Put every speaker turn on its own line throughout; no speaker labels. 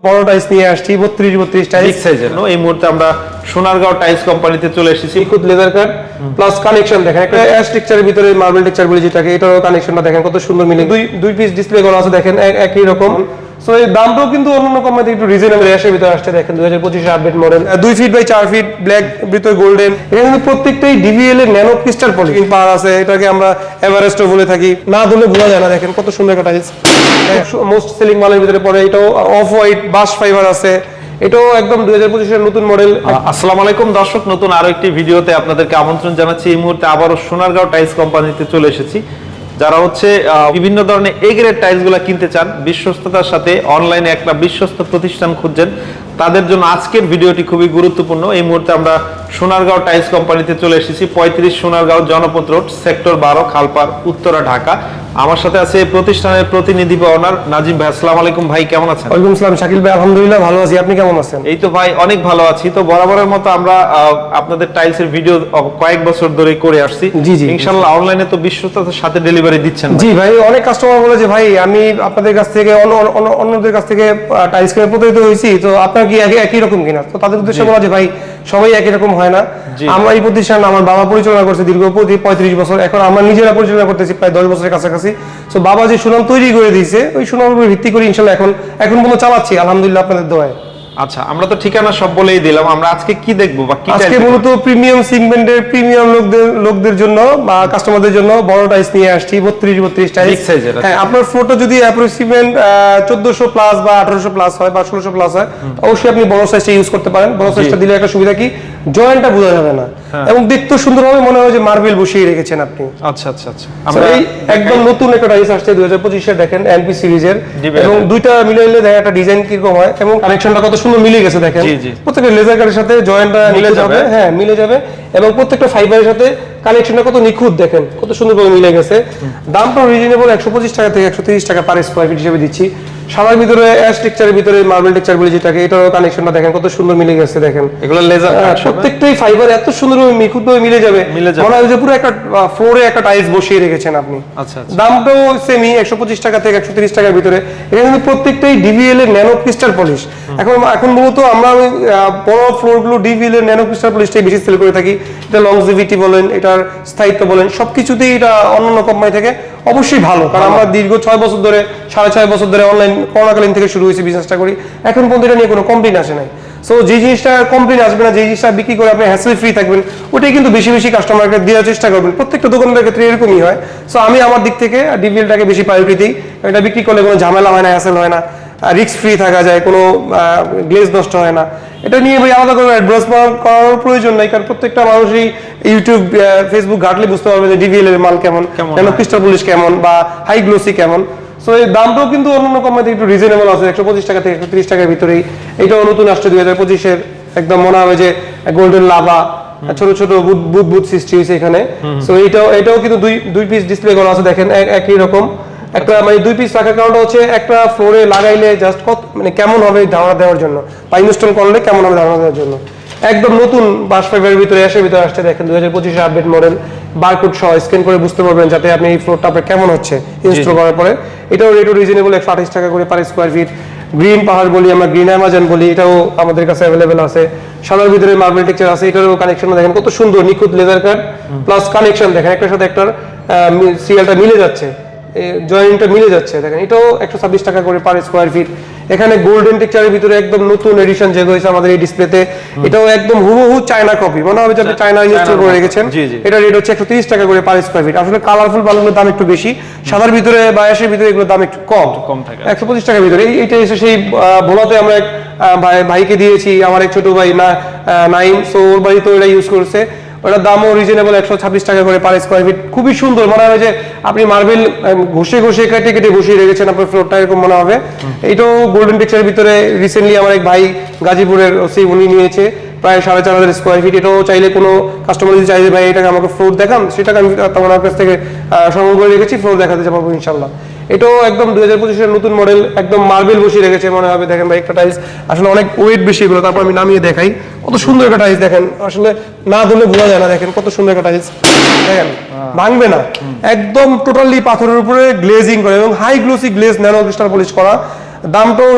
বড় টাইলস নিয়ে আসছি 32 টাইলস
বিগ সাইজের। এই মুহূর্তে আমরা সোনারগাঁও টাইলস কোম্পানিতে চলে এসেছি।
নিখুঁত লেদার কাট প্লাস কানেকশন দেখেন, একটা অ্যাশ টেক্সচারের ভিতরে মার্বেল টেক্সচার বলে যেটাকে, এটারও কানেকশনটা দেখেন কত সুন্দর মিলে, দুই পিস ডিসপ্লে করা আছে দেখেন একই রকম। সো এই দামটাও কিন্তু অন্যান্য কোম্পানি থেকে একটু রিজনেবল অ্যাশের ভিতরে আসছে দেখেন 2025 এর update model, 2 feet by 4 feet black ভিতরে গোল্ডেন। এখানে কিন্তু প্রত্যেকটাই ডিভিএল এর ন্যানো ক্রিস্টাল পলিশ পার আছে, এটাকে আমরা এভারেস্টও বলে থাকি, না ধরলে বোঝা যায় না। দেখেন কত সুন্দর একটা টাইলস, মোস্ট সেলিং মালের ভিতরে পড়ে। এটাও অফ হোয়াইট বাশ ফাইবার আছে, এটাও একদম 2025 এর নতুন মডেল।
আসসালামু আলাইকুম দর্শক, নতুন আরো একটি ভিডিওতে আপনাদেরকে আমন্ত্রণ জানাচ্ছি। এই মুহূর্তে আবারও সোনারগাঁও টাইলস কোম্পানিতে চলে এসেছি। যারা হচ্ছে বিভিন্ন ধরনের এ গ্রেড টাইলস গুলা কিনতে চান, বিশ্বস্ততার সাথে অনলাইনে একটা বিশ্বস্ত প্রতিষ্ঠান খুঁজছেন, তাদের জন্য আজকের ভিডিওটি খুবই গুরুত্বপূর্ণ। এই মুহূর্তে আমরা সোনারগাঁও টাইলস কোম্পানিতে চলে এসেছি, 35 সোনারগাঁও জনপথ রোড, সেক্টর 12, খালপাড়, উত্তরা, ঢাকা। আমার সাথে আছে প্রতিষ্ঠানের প্রতিনিধি বা ওনার নাজিম ভাই। আসসালামু আলাইকুম ভাই, কেমন আছেন?
ওয়ালাইকুম আসসালাম শাকিল ভাই, আলহামদুলিল্লাহ ভালো আছি, আপনি কেমন আছেন?
এই তো ভাই অনেক ভালো আছি। তো বরাবরের মতো আমরা আপনাদের টাইলসের ভিডিও কয়েক বছর ধরে করে আসছি।
জি জি,
ইনশাআল্লাহ অনলাইনে তো বিশ্বস্ততার সাথে ডেলিভারি দিচ্ছেন।
জি ভাই, অনেক কাস্টমার বলে যে ভাই আমি আপনাদের কাছ থেকে অন্যদের কাছ থেকে টাইলস কিনে প্রতারিত হয়েছি, তো আপনার কি একই রকম কিনা? তো তাদের উদ্দেশ্যে বলা যে ভাই সবাই একই রকম হয় না। আমরা এই প্রতিষ্ঠান আমার বাবা পরিচালনা করছে দীর্ঘ 35 বছর, এখন আমরা নিজেরা পরিচালনা করতেছি প্রায় 10 বছরের কাছাকাছি। তো বাবা যে সুনাম তৈরি করে দিয়েছে, ওই সুনামের উপর ভিত্তি করে ইনশাআল্লাহ এখন পর্যন্ত চালাচ্ছি আলহামদুলিল্লাহ আপনাদের দোয়ায়।
আচ্ছা, আমরা তো ঠিকানা সব বলেই দিলাম, আমরা আজকে কি দেখবো বা কি
আজকে মূলত প্রিমিয়াম সেগমেন্টের প্রিমিয়াম লোকদের জন্য বা কাস্টমারদের জন্য বড় টাইলস নিয়ে আসছি 32 টাইলস।
বিগ সাইজের।
হ্যাঁ, আপনার ফ্লোরটা যদি অ্যাপ্রক্সিমেট 1400 প্লাস বা 1800 প্লাস হয় বা 1600 প্লাস হয়, অবশ্যই আপনি বড় সাইজটা ইউজ করতে পারেন। বড় সাইজটা দিলে একটা সুবিধা কি, জয়েন্টটা বোঝা যাবে না এবং দেখতে সুন্দর হবে, মনে হয় যে মার্বেল বসিয়ে রেখেছেন আপনি।
আচ্ছা আচ্ছা আচ্ছা,
আমরা একদম নতুন একটা টাইলস আসছে 2025 এর, দেখেন এনপি সিরিজের, এবং দুইটা মিলে দেখেন একটা ডিজাইন কিরকম হয় এবং কানেকশনটা কত সুন্দর মিলে গেছে দেখেন। প্রত্যেকটা লেজার কাটের সাথে জয়েন্টটা মিলে যাবে, হ্যাঁ মিলে যাবে, এবং প্রত্যেকটা ফাইবারের সাথে কানেকশনটা কত নিখুঁত দেখেন, কত সুন্দরভাবে মিলে গেছে। দামটা রিজনেবল 125 টাকা থেকে 130 টাকা পার স্কয়ার ফিট হিসেবে দিচ্ছি। সাদার ভিতরে অ্যাশ টেক্সচারের ভিতরে মার্বেল টেক্সচার বলে যেটাকে, এটারও কানেকশনটা দেখেন কত সুন্দর মিলে গেছে দেখেন।
এগুলো লেজার কাট,
প্রত্যেকটাই ফাইবার এত সুন্দরভাবে নিখুঁতভাবে মিলে যাবে, মনে হয় যে পুরো একটা ফ্লোরে একটা টাইলস বসিয়ে রেখেছেন আপনি।
আচ্ছা,
দামটাও সেমি 125 টাকা থেকে 130 টাকার ভিতরে। এখানে কিন্তু প্রত্যেকটাই ডিভিএল এর ন্যানো ক্রিস্টাল পলিশ। এখন মূলত আমরা বড় ফ্লোরগুলো ডিভিএল এর ন্যানো ক্রিস্টাল পলিশটাই বেশি সেল করে থাকি। এটা লংজিভিটি বলেন, এটার স্থায়িত্ব বলেন, সবকিছুতেই এটা অন্যান্য কোম্পানি থেকে অবশ্যই ভালো, কারণ আমরা দীর্ঘ 6 বছর ধরে 6.5 বছর ধরে অনলাইন করোনাকালীন থেকে শুরু হয়েছে বিজনেসটা করি, এখন পর্যন্ত এটা নিয়ে কোনো কমপ্লেইন আসে নাই। সো যে জিনিসটা কমপ্লেইন আসবে না, যে জিনিসটা বিক্রি করে আপনি হ্যাসেল ফ্রি থাকবেন, ওটাই কিন্তু বেশি বেশি কাস্টমারকে দেওয়ার চেষ্টা করবেন। প্রত্যেকটা দোকানদারের ক্ষেত্রে এরকমই হয়। সো আমি আমার দিক থেকে ডিভিএলটাকে বেশি প্রায়োরিটি দিই, এটা বিক্রি করলে কোনো ঝামেলা হয় না, হ্যাসেল হয় না, রিস্ক ফ্রি থাকা যায়, কোনো গ্লেজ নষ্ট হয় না। এটা নিয়ে ভাই আলাদা করে অ্যাডভার্টাইজমেন্ট করার প্রয়োজন নাই, কারণ প্রত্যেকটা মানুষই ইউটিউব ফেসবুক ঘাটলে বুঝতে পারবে যে ডিভিএল এর মাল কেমন, ন্যানো ক্রিস্টাল পলিশ কেমন বা হাই গ্লোসি কেমন। সো এই দামটাও কিন্তু অন্যান্য কোম্পানি থেকে একটু রিজনেবল আছে, 125 টাকা থেকে 130 টাকার ভিতরেই। এটাও নতুন আসছে 2025 এর, একদম মনে হবে যে গোল্ডেন লাভা, ছোট ছোট বুদ সৃষ্টি হয়েছে এখানে। সো এটাও কিন্তু দুই পিস ডিসপ্লে করা আছে দেখেন একই রকম। একটা মানে 2 পিস রাখার কারণটা হচ্ছে একটা ফ্লোরে লাগাইলে জাস্ট কত মানে কেমন হবে ধারণা দেওয়ার জন্য, বা ইনস্টল করলে কেমন হবে ধারণা দেওয়ার জন্য। একদম নতুন বাশ ফাইবারের ভিতরে অ্যাশের ভিতরে আসছে দেখেন 2025 এর আপডেট মডেল, বারকোড সহ স্ক্যান করে বুঝতে পারবেন যাতে আপনি এই ফ্লোরটা আপনার কেমন হচ্ছে ইনস্টল করার পরে। এটাও রেটও রিজনেবল 128 টাকা করে পার স্কয়ার ফিট। গ্রিন পাহাড় বলি আমরা, গ্রিন অ্যামাজন বলি, এটাও আমাদের কাছে অ্যাভেলেবেল আছে। সাদার ভিতরে মার্বেল টেক্সচার আছে, এটারও কানেকশন দেখেন কত সুন্দর নিখুঁত লেজার কাট প্লাস কানেকশন দেখেন, একটার সাথে একটার সিরিয়ালটা মিলে যাচ্ছে, জয়েন্টটা মিলে যাচ্ছে দেখেন। এটাও 126 টাকা করে পার স্কয়ার ফিট। এখানে গোল্ডেন টেক্সচারের ভিতরে একদম নতুন এডিশন যে হয়েছে আমাদের এই ডিসপ্লেতে, এটাও একদম হুবহু চায়না কপি, মনে হবে যে আপনি চায়না ইনস্টল করে রেখেছেন। এটা রেট হচ্ছে 130 টাকা করে পার স্কয়ার ফিট। আসলে কালারফুল বালুগুলোর দাম একটু বেশি, সাদার ভিতরে বা অ্যাশের ভিতরে এগুলোর দাম একটু কম থাকে, 125 টাকার ভিতরে। এইটা এসে সেই ভোলাতে আমরা এক ভাইকে দিয়েছি, আমার এক ছোট ভাই নাইম, সো ওর বাড়িতে ওরা ইউজ করছে, ওটার দামও রিজনেবল 126 টাকা করে পার স্কয়ার ফিট। খুবই সুন্দর, মনে হয় যে আপনি মার্বেল ঘষে কেটে বসিয়ে রেখেছেন আপনার ফ্লোরটা, এরকম মনে হবে। এটাও গোল্ডেন টেক্সচারের ভিতরে রিসেন্টলি আমার এক ভাই গাজীপুরের উনি নিয়েছে প্রায় 4,500 স্কয়ার ফিট। এটাও চাইলে কোনো কাস্টমার যদি চাইলে ভাই এটাকে আমাকে ফ্লোর দেখান, সেটাকে আমি তোমার কাছ থেকে সংগ্রহ করে রেখেছি, ফ্লোর দেখাতে যাবো ইনশাল্লাহ। এটাও একদম 2025 এর নতুন মডেল, একদম মার্বেল বসিয়ে রেখেছে মনে হবে দেখেন ভাই। একটা টাইলস আসলে অনেক ওয়েট বেশি এগুলো, তারপর আমি নামিয়ে দেখাই কত সুন্দর একটা টাইলস দেখেন, আসলে না ধরলে বোঝা যায় না। দেখেন কত সুন্দর একটা টাইলস দেখেন, ভাঙবে না, একদম টোটালি পাথরের উপরে গ্লেজিং করে এবং high glossy glaze nano crystal polish করা। দামটাও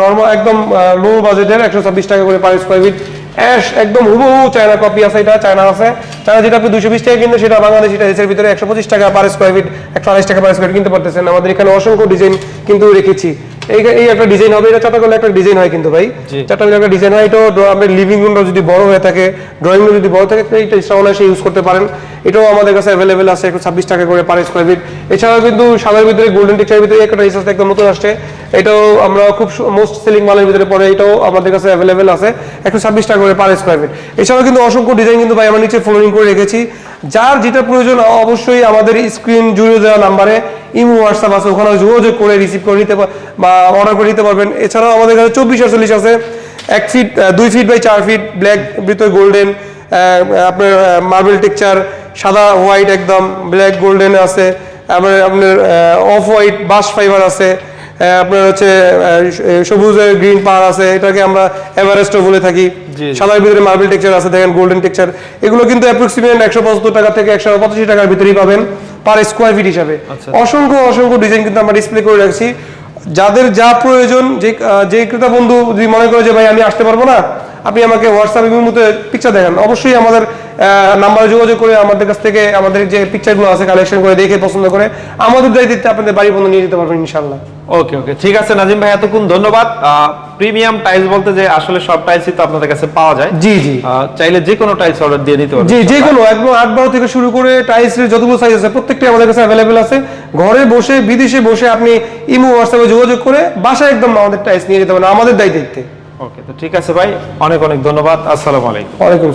নরমাল একদম লো বাজেটের 126 টাকা করে পার স্কয়ার ফিট। অ্যাশ একদম হুবহু চায়না কপি আছে, এটা চায়না আছে, চায়না যেটা আপনি 220 টাকা কিনতে সেটা বাংলাদেশি টাইলসের ভিতরে 125 টাকা পার স্কয়ার ফিট, 128 টাকা পার স্কয়ার ফিট কিনতে পারতেছেন। আমাদের এখানে অসংখ্য ডিজাইন কিন্তু রেখেছি। এই একটা ডিজাইন হবে, এটা চারটা করলে একটা ডিজাইন হয় কিন্তু ভাই, চারটা করলে একটা ডিজাইন হয়। এটাও আপনার লিভিং রুমটা যদি বড় হয়ে থাকে, ড্রয়িং রুম যদি বড় থাকে, এইটা অনায়াসে ইউজ করতে পারেন। এটাও আমাদের কাছে অ্যাভেলেবেল আছে 126 টাকা করে পার স্কয়ার ফিট। এছাড়াও কিন্তু সাদার ভিতরে গোল্ডেন টেক্সচারের ভিতরে একটা টাইলস আছে, একদম নতুন আসছে, এটাও আমরা খুব মোস্ট সেলিং মালের ভিতরে পড়ে, এটাও আমাদের কাছে অ্যাভেলেবেল আছে 126 টাকা করে পার স্কয়ার ফিট। এছাড়াও কিন্তু অসংখ্য ডিজাইন কিন্তু ভাই আমরা নিচে ফ্লোরিং করে রেখেছি। যার যেটা প্রয়োজন অবশ্যই আমাদের স্ক্রিন জুড়ে দেওয়া নাম্বারে ইমো হোয়াটসঅ্যাপ আছে, ওখানে যোগাযোগ করে রিসিভ করে নিতে বা অর্ডার করে নিতে পারবেন। এছাড়াও আমাদের কাছে 24-48 আছে, 1 feet 2 feet by 4 feet black ভিতরে গোল্ডেন, আপনার মার্বেল টেক্সচার, সাদা হোয়াইট একদম ব্ল্যাক গোল্ডেন আছে, আপনার অফ হোয়াইট বাস ফাইবার আছে, আপনার হচ্ছে সবুজের গ্রিন পার আছে, এটাকে আমরা এভারেস্টও বলে থাকি। সাদার ভিতরে মার্বেল টেক্সচার আছে, দেখেন গোল্ডেন টেক্সচার। এগুলো কিন্তু অ্যাপ্রক্সিমেট 175 টাকা থেকে 185 টাকার ভিতরেই পাবেন পার স্কয়ার ফিট হিসাবে। অসংখ্য ডিজাইন কিন্তু আমরা ডিসপ্লে করে রাখছি। যাদের যা প্রয়োজন, যে ক্রেতা বন্ধু যদি মনে করে যে ভাই আমি আসতে পারবো না, আপনি আমাকে হোয়াটসঅ্যাপে মতো পিকচার দেখান, অবশ্যই আমাদের নাম্বারে যোগাযোগ করে আমাদের কাছ থেকে আমাদের যে পিকচারগুলো আছে কালেকশন করে দেখে পছন্দ করে আমাদের দায়িত্বে আপনাদের বাড়ি পর্যন্ত নিয়ে যেতে পারবেন ইনশাআল্লাহ।
ওকে ঠিক আছে নাজিম ভাই, এতক্ষণ ধন্যবাদ। প্রিমিয়াম টাইলস বলতে যে আসলে সব টাইলসই তো আপনাদের কাছে পাওয়া যায়।
জি
চাইলে যে কোনো টাইলস অর্ডার দিয়ে নিতে পারবেন।
যে কোনো একদম 8-12 থেকে শুরু করে টাইলসের যতগুলো সাইজ আছে প্রত্যেকটাই আমাদের কাছে অ্যাভেলেবেল আছে। ঘরে বসে বিদেশে বসে আপনি ইমো হোয়াটসঅ্যাপে যোগাযোগ করে বাসায় একদম আমাদের টাইলস নিয়ে যেতে পারেন আমাদের দায়িত্বে।
ওকে, তো ঠিক আছে ভাই, অনেক ধন্যবাদ। আসসালামু আলাইকুম।
ওয়ালাইকুম।